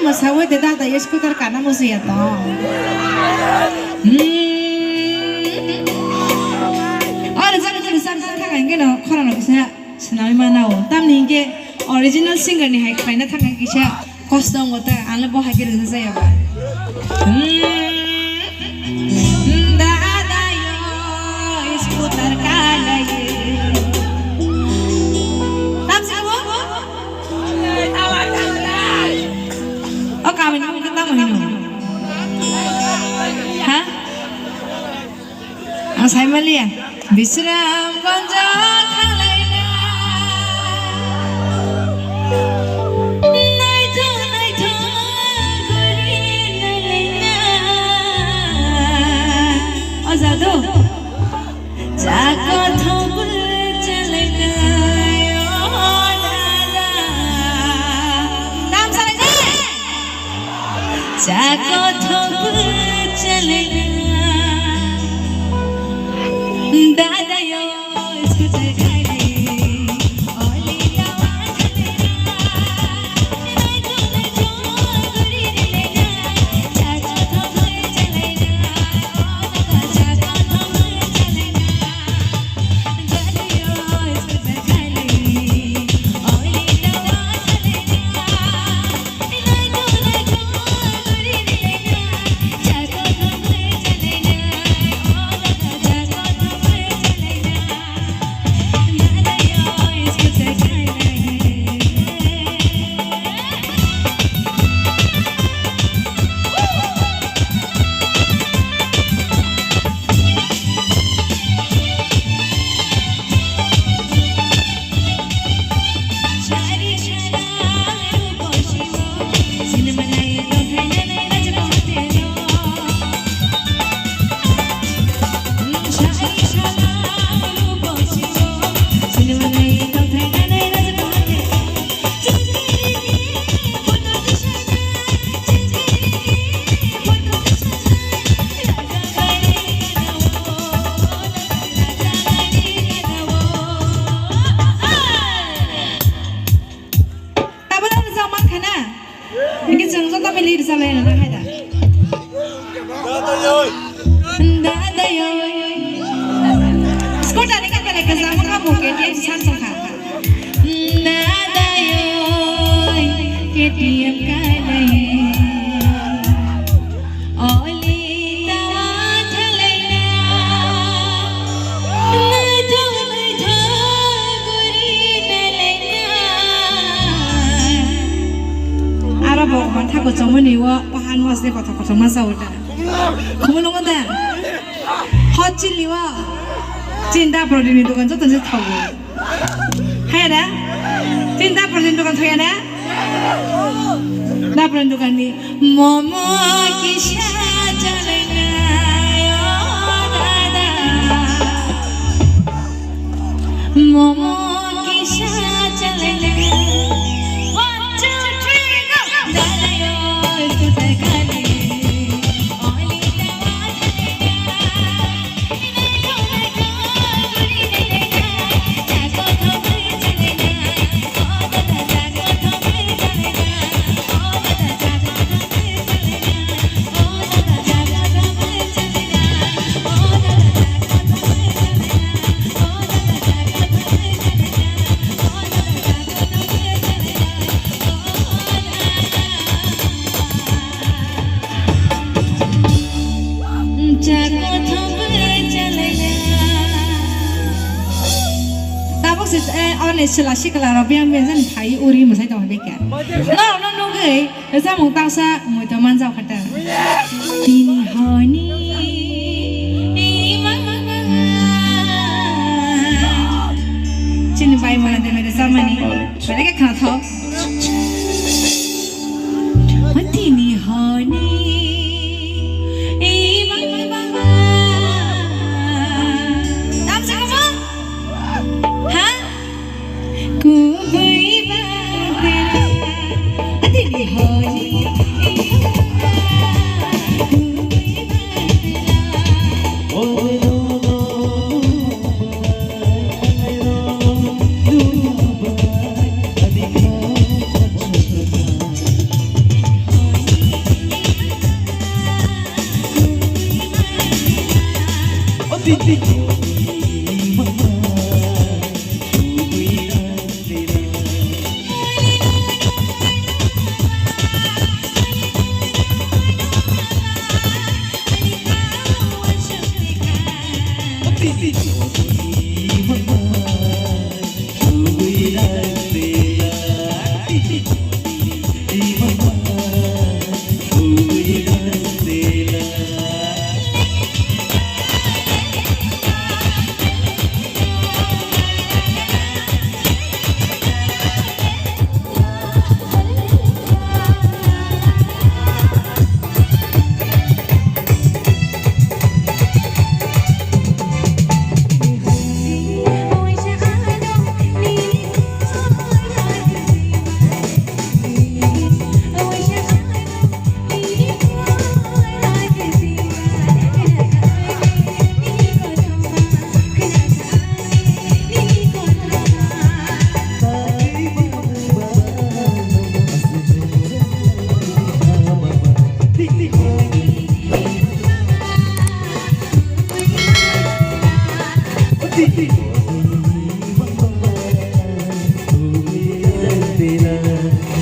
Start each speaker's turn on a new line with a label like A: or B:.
A: Masawa de dada yes putar kana mo siya to. Ora zara zara sam sam kaka inge no khora no kisa sinami mana o tam ninge original singer ni hai kaina thanga kisha kosdong ota anla bo hai kira sa ya ba dada yo skuter kala ye tam sa bo o kami ni kita mo hinu ha ang sai malia Bisram Ganja Khalaina Naito naito gori nalaina Azado Jako thobul chalaina yo dada Naam saraja Jako thobul chalaina Dada yo scooter khale oli dawa khalena naito naito gori nalaina chaka thobul chalaina o daga chaka thobul chalaina Dada yo scooter khale oli dawa khalena naito naito gori nalaina chaka thobul chalaina o daga chaka Dada yo Skoda ni kan kala kaza maka buke dia san sangka Dada yo KTM kala ye Oli dawa thalena Naito naito gori nalaina Arabo mantha ko chomani wa pahan wasne kotha kotha masa uta Kumo nonga da hot chili wa cinta protein itu kan joto je thago hai da cinta protein itu kan thoya da da protein itu kan ni momo kisha chalaina yo dada momo kisha chalaina 1 2 3 go dada yo scooter khale Sila sih kalau biang biang kan thai uri masai tahu beker. No gay, saya mau tahu sa mau teman jauh kata. Tini hani, cini bayi mana deh mereka sama ni, mereka kena tahu. Tini hani.
B: तेरा